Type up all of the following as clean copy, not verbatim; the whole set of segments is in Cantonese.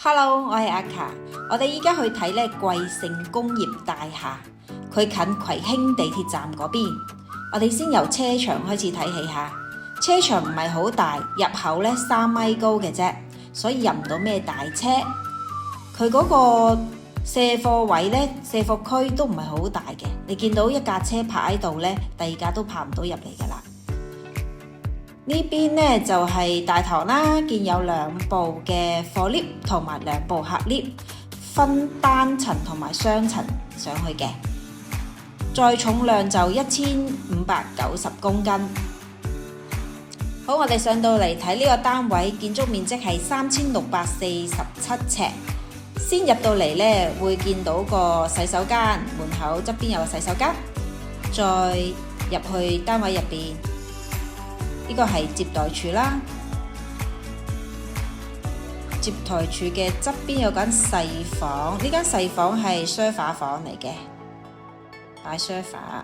Hello，我係阿卡，我哋依家去睇咧貴盛工業大廈，佢近葵興地鐵站嗰邊。我哋先由車場開始睇起下，車場唔係好大，入口咧3米高嘅啫，所以入唔到咩大車。佢嗰個卸貨位咧，卸貨區都唔係好大嘅，你見到一架車泊喺度咧，第二架都泊唔到入嚟㗎啦。呢邊咧就係大堂啦，見有2部嘅貨 lift 同埋2部客 lift， 分單層同埋雙層上去嘅，載重量就1590公斤。好，我哋上到嚟睇呢個單位，建築面積係3647尺。先入到嚟咧，會見到個洗手間，門口側邊有個洗手間，再入去單位入邊。呢個係接待處啦，接待處嘅側邊有間細房，呢間細房係sofa房嚟嘅，擺sofa。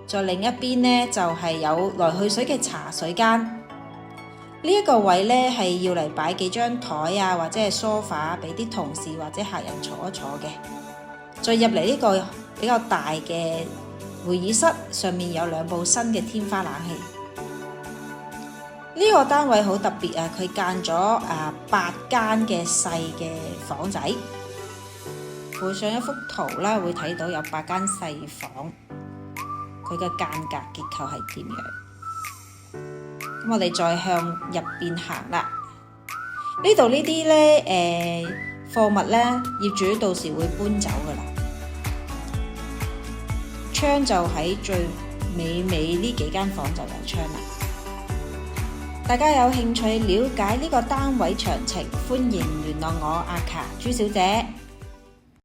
在另一邊呢，就係有來去水嘅茶水間。呢一個位呢，係要嚟擺幾張台啊，或者係sofa俾啲同事或者客人坐一坐嘅。再入嚟呢個比較大嘅會議室，上面有2部新嘅天花冷氣。呢個單位好特別啊，佢間咗8間嘅細嘅房仔。附上一幅圖啦，會睇到有8間細房，佢嘅間隔結構係點樣？咁我哋再向入邊行啦。呢度呢啲呢貨物呢，業主到時會搬走噶啦。窗就喺最尾呢幾間房就有窗啦。大家有興趣了解呢個單位詳情，歡迎聯絡我阿卡朱小姐。